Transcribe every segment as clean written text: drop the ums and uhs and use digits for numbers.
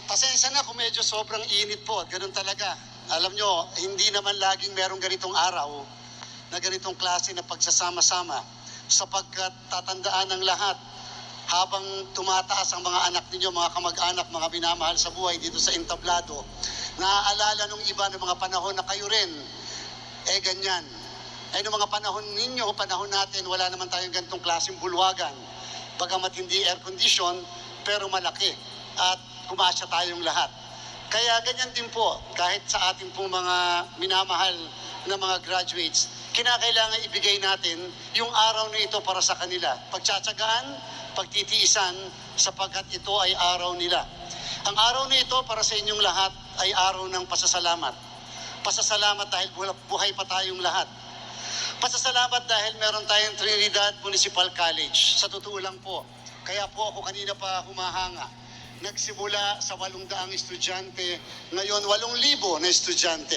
Pasensya na kung medyo sobrang init po. Ganun talaga. Alam nyo, hindi naman laging merong ganitong araw na ganitong klase na pagsasama-sama sapagkat tatandaan ng lahat habang tumataas ang mga anak ninyo, mga kamag-anak, mga binamahal sa buhay dito sa entablado, naaalala nung iba ng mga panahon na kayo rin, ganyan. Ay nung mga panahon ninyo, panahon natin, wala naman tayong ganitong klaseng bulwagan. Bagamat hindi air condition, pero malaki. At kumasya tayong lahat. Kaya ganyan din po, kahit sa ating pong mga minamahal na mga graduates, kinakailangan ibigay natin yung araw na ito para sa kanila. Pagtsatsagaan, pagtitiisan, sapagkat ito ay araw nila. Ang araw na ito para sa inyong lahat ay araw ng pasasalamat. Pasasalamat dahil buhay pa tayong lahat. Pasasalamat dahil meron tayong Trinidad Municipal College. Sa totoo lang po, kaya po ako kanina pa humahanga. Nagsimula sa 800 estudyante, ngayon 8,000 na estudyante.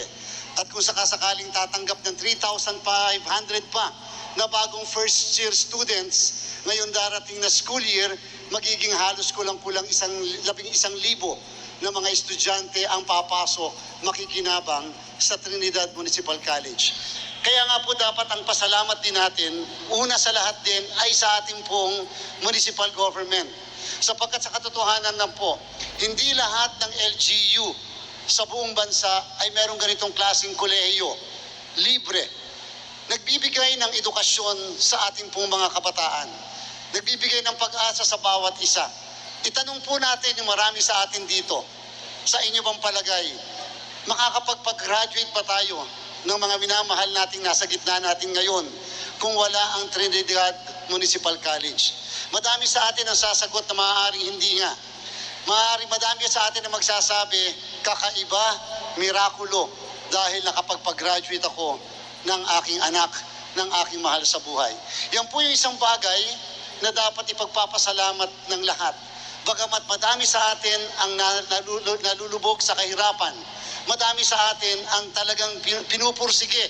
At kung sakasakaling tatanggap ng 3,500 pa na bagong first year students, ngayon darating na school year, magiging halos kulang-kulang 11,000 na mga estudyante ang papasok, makikinabang sa Trinidad Municipal College. Kaya nga po dapat ang pasalamat din natin, una sa lahat din ay sa ating pong municipal government. Sapagkat sa katotohanan lang po, hindi lahat ng LGU sa buong bansa ay merong ganitong klaseng kolehiyo, libre. Nagbibigay ng edukasyon sa ating pong mga kabataan. Nagbibigay ng pag-asa sa bawat isa. Itanong po natin yung marami sa atin dito, sa inyo bang palagay, makakapag-graduate ba tayo ng mga minamahal nating nasa gitna natin ngayon kung wala ang Trinidad Municipal College? Madami sa atin ang sasagot na maaaring hindi nga. Madami sa atin ang magsasabi, kakaiba, mirakulo, dahil nakapagpag-graduate ako ng aking anak, ng aking mahal sa buhay. Yan po yung isang bagay na dapat ipagpapasalamat ng lahat. Bagamat madami sa atin ang nalulubog sa kahirapan, madami sa atin ang talagang pinupursige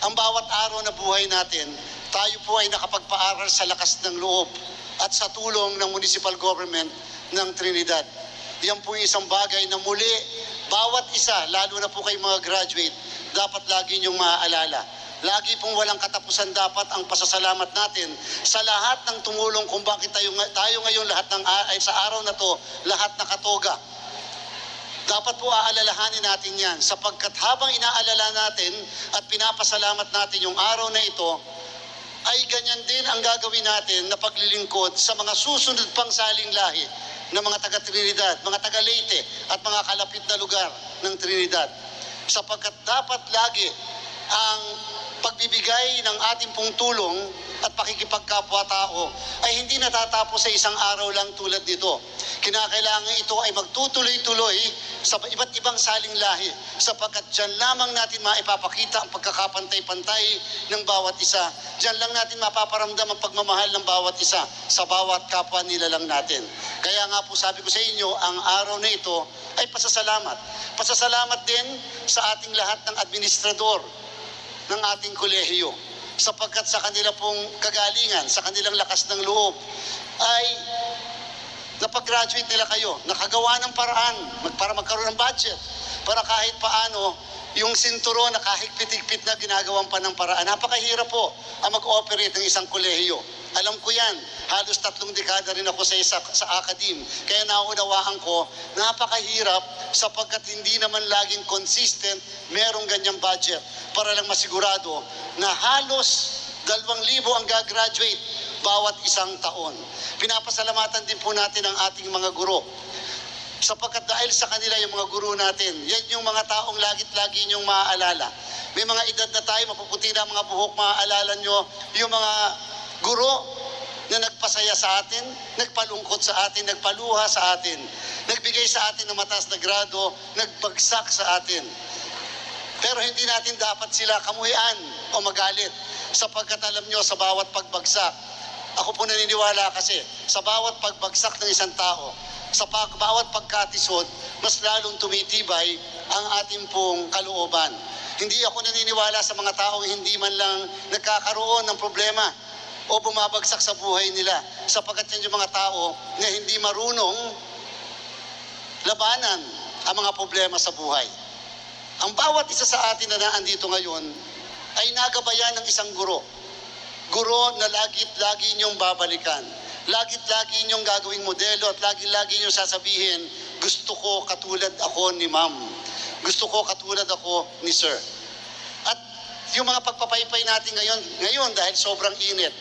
ang bawat araw na buhay natin, tayo po ay nakapagpaaral sa lakas ng loob at sa tulong ng municipal government ng Trinidad. Yan po yung isang bagay na muli, bawat isa, lalo na po kay mga graduate, dapat lagi niyong maaalala. Lagi pong walang katapusan dapat ang pasasalamat natin sa lahat ng tumulong kung bakit tayo ngayon lahat sa araw na to, lahat nakatoga. Dapat po aalalahanin natin yan sapagkat habang inaalala natin at pinapasalamat natin yung araw na ito, ay ganyan din ang gagawin natin na paglilingkod sa mga susunod pang saling lahi ng mga taga-Trinidad, mga taga-Leyte at mga kalapit na lugar ng Trinidad. Sapagkat dapat lagi ang pagbibigay ng ating pong tulong at pakikipagkapwa-tao ay hindi natatapos sa isang araw lang tulad nito. Kinakailangan ito ay magtutuloy-tuloy sa iba't ibang saling lahi sapagkat dyan lamang natin maipapakita ang pagkakapantay-pantay ng bawat isa. Dyan lang natin mapaparamdam ang pagmamahal ng bawat isa sa bawat kapwa nilalang natin. Kaya nga po sabi ko sa inyo, ang araw na ito ay pasasalamat. Pasasalamat din sa ating lahat ng administrador ng ating kolehiyo sapagkat sa kanila pong kagalingan, sa kanilang lakas ng loob ay napag-graduate nila kayo, nakagawa ng paraan para magkaroon ng budget para kahit paano yung sinturo na kahit pitig-pit na ginagawan pa ng paraan. Napakahirap po ang mag-operate ng isang kolehiyo. Alam ko yan, halos 3 dekada rin ako sa academe. Kaya naunawaan ko, napakahirap sapagkat hindi naman laging consistent merong ganyang budget para lang masigurado na halos 2,000 ang gagraduate bawat isang taon. Pinapasalamatan din po natin ang ating mga guro. Sapagkat dahil sa kanila yung mga guro natin, yan yung mga taong lagi-lagi niyong maaalala. May mga edad na tayo, mapuputi na mga buhok, maaalala nyo yung mga guro na nagpasaya sa atin, nagpalungkot sa atin, nagpaluha sa atin, nagbigay sa atin ng mataas na grado, nagbagsak sa atin. Pero hindi natin dapat sila kamuhian o magalit sapagkat alam nyo sa bawat pagbagsak, ako po naniniwala kasi sa bawat pagbagsak ng isang tao, sa bawat pagkatisod, mas lalong tumitibay ang ating pong kalooban. Hindi ako naniniwala sa mga taong hindi man lang nagkakaroon ng problema o bumabagsak sa buhay nila sapagkat yan yung mga tao na hindi marunong labanan ang mga problema sa buhay. Ang bawat isa sa atin na naandito ngayon ay nagabayan ng isang guro. Guro na lagi niyong babalikan. Lagi niyong gagawing modelo at lagi niyong sasabihin, gusto ko katulad ako ni ma'am. Gusto ko katulad ako ni sir. At yung mga pagpapaypay natin ngayon dahil sobrang init,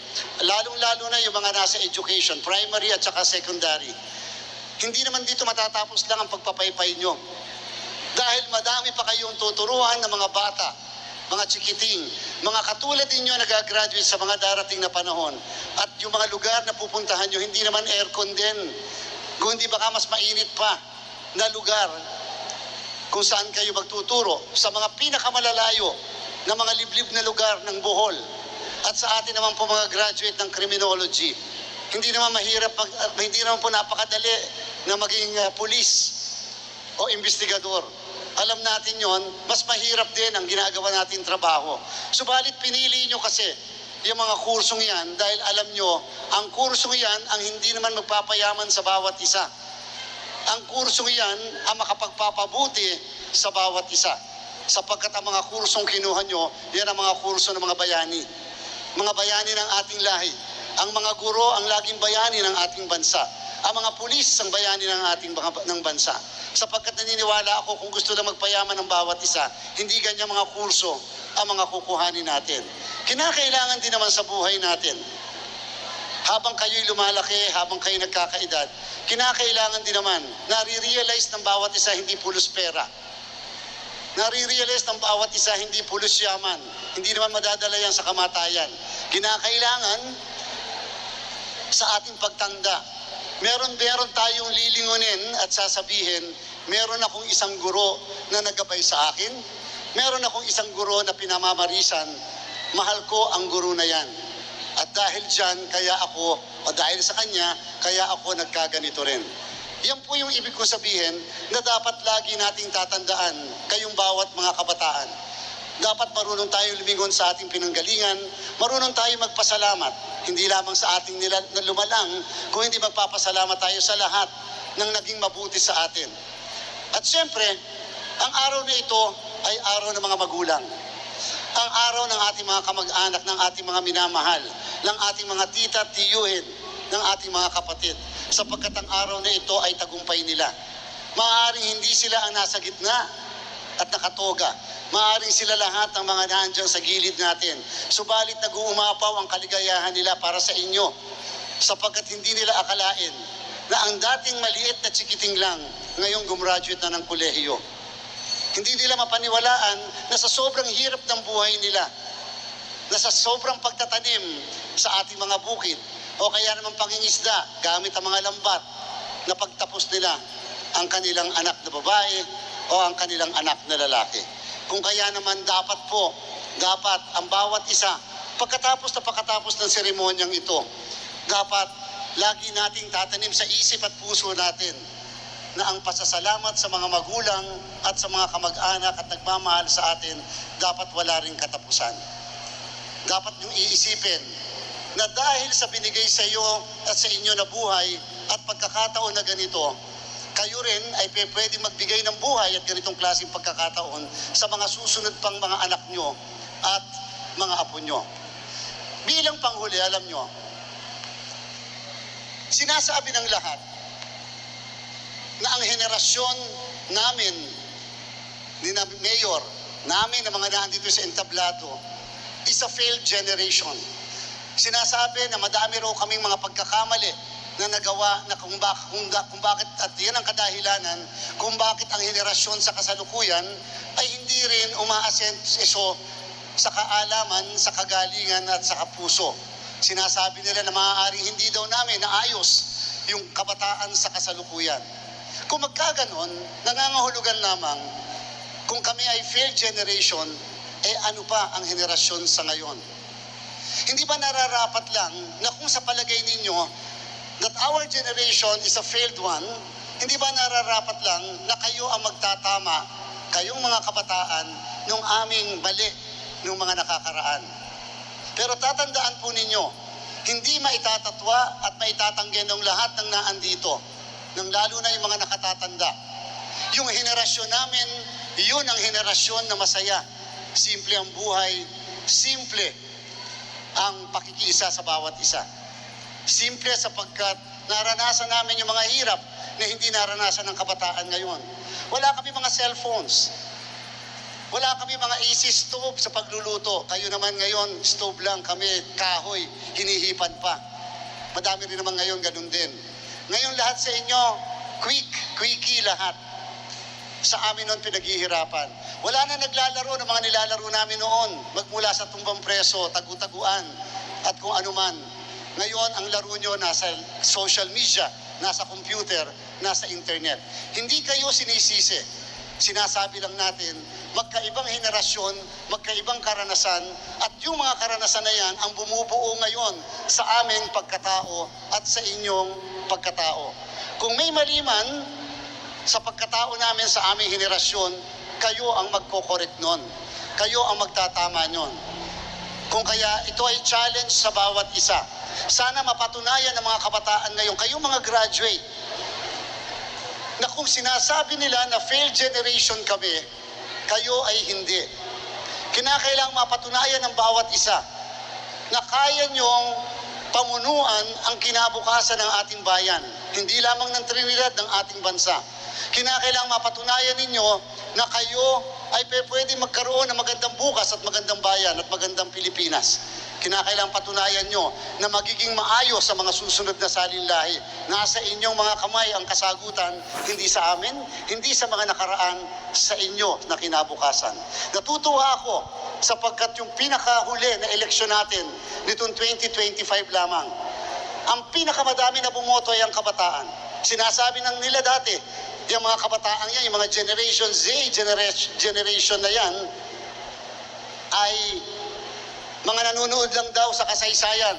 lalong-lalo na yung mga nasa education, primary at saka secondary, hindi naman dito matatapos lang ang pagpapaypay nyo. Dahil madami pa kayong tuturuan ng mga bata, mga chikiting, mga katulad ninyo na gagraduate sa mga darating na panahon. At yung mga lugar na pupuntahan nyo, hindi naman aircon din. Kundi baka mas mainit pa na lugar kung saan kayo magtuturo sa mga pinakamalalayo na mga liblib na lugar ng Bohol. At sa atin naman po mga graduate ng criminology, hindi naman hindi naman po napakadali na maging pulis o investigador. Alam natin yon, mas mahirap din ang ginagawa natin trabaho. Subalit pinili nyo kasi yung mga kursong yan dahil alam nyo, ang kursong yan ang hindi naman magpapayaman sa bawat isa. Ang kursong yan ang makapagpapabuti sa bawat isa. Sapagkat ang mga kursong kinuha nyo, yan ang mga kurso ng mga bayani. Mga bayani ng ating lahi. Ang mga guro ang laging bayani ng ating bansa. Ang mga pulis ang bayani ng bansa. Sapagkat naniniwala ako kung gusto lang magpayaman ng bawat isa, hindi ganyan mga kurso ang mga kukuhanin natin. Kinakailangan din naman sa buhay natin. Habang kayo'y lumalaki, habang kayo nagkakaedad, kinakailangan din naman, nare-realize ng bawat isa hindi pulos pera. Nare-realize ng bawat isa hindi pulos yaman. Hindi naman madadala yan sa kamatayan. Kinakailangan sa ating pagtanda, meron tayong lilingunin at sasabihin, meron akong isang guro na nagabay sa akin, meron akong isang guro na pinamamarisan, mahal ko ang guro na yan. At dahil dyan, dahil sa kanya, kaya ako nagkaganito rin. Yan po yung ibig ko sabihin na dapat lagi nating tatandaan kayong bawat mga kabataan. Dapat marunong tayong lumingon sa ating pinanggalingan, marunong tayong magpasalamat, hindi lamang sa ating na lumalang, kung hindi magpapasalamat tayo sa lahat ng naging mabuti sa atin. At siyempre, ang araw na ito ay araw ng mga magulang. Ang araw ng ating mga kamag-anak, ng ating mga minamahal, ng ating mga tita, tiyuhin, ng ating mga kapatid. Sapagkat ang araw na ito ay tagumpay nila. Maaaring hindi sila ang nasa gitna at nakatoga. Maaaring sila lahat ang mga nandiyan sa gilid natin. Subalit nag-uumapaw ang kaligayahan nila para sa inyo. Sapagkat hindi nila akalain na ang dating maliit na chikiting lang, ngayong gumraduate na ng kolehiyo. Hindi nila mapaniwalaan na sa sobrang hirap ng buhay nila, na sa sobrang pagtatanim sa ating mga bukid, o kaya naman pangingisda gamit ang mga lambat, na pagtapos nila ang kanilang anak na babae o ang kanilang anak na lalaki. Kung kaya naman dapat ang bawat isa, pagkatapos ng seremonyang ito, dapat lagi nating tatanim sa isip at puso natin na ang pasasalamat sa mga magulang at sa mga kamag-anak at nagmamahal sa atin, dapat wala ring katapusan. Dapat niyong iisipin na dahil sa binigay sa iyo at sa inyo na buhay at pagkakataon na ganito, kayo rin ay pwedeng magbigay ng buhay at ganitong klaseng pagkakataon sa mga susunod pang mga anak nyo at mga apo nyo. Bilang panghuli, alam nyo, sinasabi ng lahat na ang henerasyon namin, ni Mayor, namin na mga nandito sa entablado, is a failed generation. Sinasabi na madami raw kaming mga pagkakamali na nagawa na kung bakit, at yan ang kadahilanan kung bakit ang henerasyon sa kasalukuyan ay hindi rin umaasenso sa kaalaman, sa kagalingan at sa kapuso. Sinasabi nila na maaaring hindi daw namin naayos yung kabataan sa kasalukuyan. Kung magkaganon, nangangahulugan lamang kung kami ay failed generation, ano pa ang henerasyon sa ngayon? Hindi ba nararapat lang na kung sa palagay ninyo that our generation is a failed one, hindi ba nararapat lang na kayo ang magtatama, kayong mga kabataan, nung aming mali, nung mga nakakaraan? Pero tatandaan po ninyo, hindi maitatatwa at maitatanggi ng lahat ng naandito, ng lalo na yung mga nakatatanda, Yung henerasyon namin, yun ang henerasyon na masaya. Simple ang buhay, simple ang pakikiisa sa bawat isa. Simple sapagkat naranasan namin yung mga hirap na hindi naranasan ng kabataan ngayon. Wala kami mga cellphones. Wala kami mga easy stove sa pagluluto. Kayo naman ngayon, stove lang kami, kahoy, hinihipan pa. Madami rin naman ngayon, ganun din. Ngayon lahat sa inyo, quickie lahat. Sa amin noon pinaghihirapan. Wala na naglalaro ng mga nilalaro namin noon. Magmula sa tumbang preso, tagu-taguan, at kung ano man. Ngayon, ang laro nyo nasa social media, nasa computer, nasa internet. Hindi kayo sinisisi. Sinasabi lang natin, magkaibang henerasyon, magkaibang karanasan, at yung mga karanasan na yan ang bumubuo ngayon sa aming pagkatao at sa inyong pagkatao. Kung may mali man sa pagkatao namin sa aming henerasyon, kayo ang magko-correct nun. Kayo ang magtatama nun. Kung kaya ito ay challenge sa bawat isa. Sana mapatunayan ng mga kabataan ngayon, kayong mga graduate, na kung sinasabi nila na failed generation kami, kayo ay hindi. Kinakailangang mapatunayan ng bawat isa na kaya niyong pamunuan ang kinabukasan ng ating bayan, hindi lamang ng Trinidad, ng ating bansa. Kinakailangang mapatunayan ninyo na kayo ay pwede magkaroon ng magandang bukas at magandang bayan at magandang Pilipinas. Kinakailangang patunayan nyo na magiging maayos sa mga susunod na salinlahi. Nasa inyong mga kamay ang kasagutan, hindi sa amin, hindi sa mga nakaraan, sa inyo na kinabukasan. Natutuwa ako sapagkat yung pinakahuli na eleksyon natin nitong 2025 lamang, ang pinakamadami na bumoto ay ang kabataan. Sinasabi ng nila dati, yung mga kabataan yan, yung mga Generation Z, generation na yan, ay mga nanonood lang daw sa kasaysayan.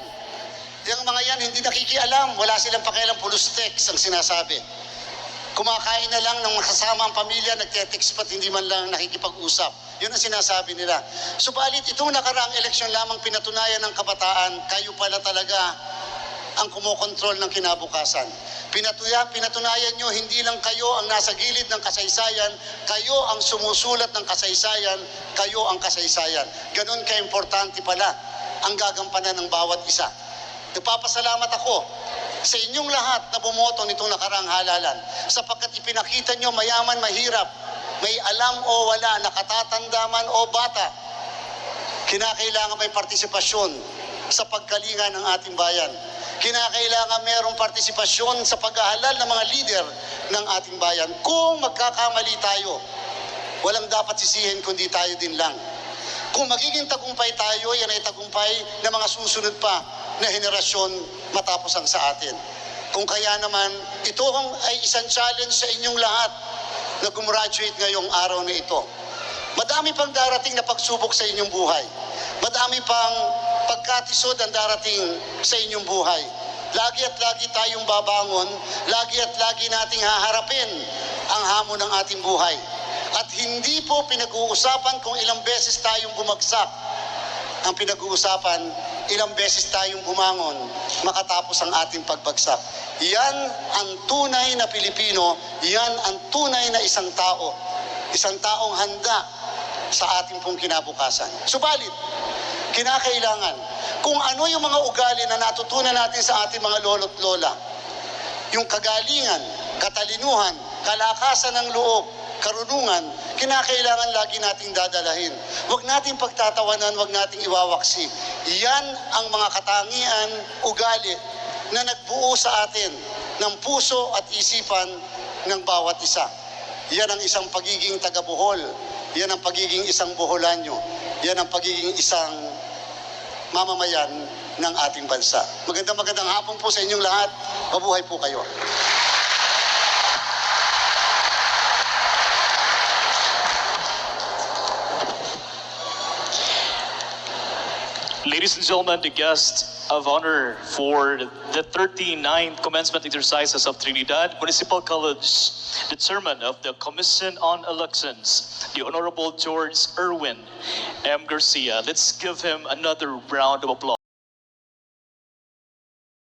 Yung mga yan hindi nakikialam, wala silang pakialam, pulustex ang sinasabi. Kumakain na lang ng kasama ang pamilya, nagte-text pa't hindi man lang nakikipag-usap. Yun ang sinasabi nila. Subalit itong nakaraang eleksyon lamang pinatunayan ng kabataan, kayo pala talaga ang kumokontrol ng kinabukasan. Pinatunayan nyo, hindi lang kayo ang nasa gilid ng kasaysayan, kayo ang sumusulat ng kasaysayan, kayo ang kasaysayan. Ganon ka-importante pala ang gagampanan ng bawat isa. Nagpapasalamat ako sa inyong lahat na bumoto nitong nakaraang halalan sapagkat ipinakita nyo mayaman, mahirap, may alam o wala, nakatatanda man o bata. Kinakailangan may partisipasyon sa pagkalinga ng ating bayan. Kinakailangan mayroong partisipasyon sa paghahalal ng mga lider ng ating bayan. Kung magkakamali tayo, walang dapat sisihin kundi tayo din lang. Kung magiging tagumpay tayo, yan ay tagumpay ng mga susunod pa na henerasyon matapos ang sa atin. Kung kaya naman, ito ay isang challenge sa inyong lahat na gumraduate ngayong araw na ito. Madami pang darating na pagsubok sa inyong buhay. Madami pang pagkatisod ang darating sa inyong buhay. Lagi at lagi tayong babangon, lagi at lagi nating haharapin ang hamon ng ating buhay. At hindi po pinag-uusapan kung ilang beses tayong bumagsak. Ang pinag-uusapan, ilang beses tayong bumangon makatapos ang ating pagbagsak. Yan ang tunay na Pilipino, yan ang tunay na isang tao. Isang taong handa sa ating pong kinabukasan. Subalit, kinakailangan kung ano yung mga ugali na natutunan natin sa ating mga lolo't lola. Yung kagalingan, katalinuhan, kalakasan ng loob, karunungan, kinakailangan lagi nating dadalahin. Huwag nating pagtatawanan, huwag nating iwawaksi. Yan ang mga katangian, ugali na nagbuo sa atin ng puso at isipan ng bawat isa. Yan ang isang pagiging taga-Bohol. Yan ang pagiging isang Boholanyo. Yan ang pagiging isang mamamayan ng ating bansa. Magandang hapon po sa inyong lahat. Mabuhay po kayo. Ladies and gentlemen, the guest of honor for the 39th commencement exercises of Trinidad Municipal College, the chairman of the Commission on Elections, the Honorable George Erwin M. Garcia. Let's give him another round of applause.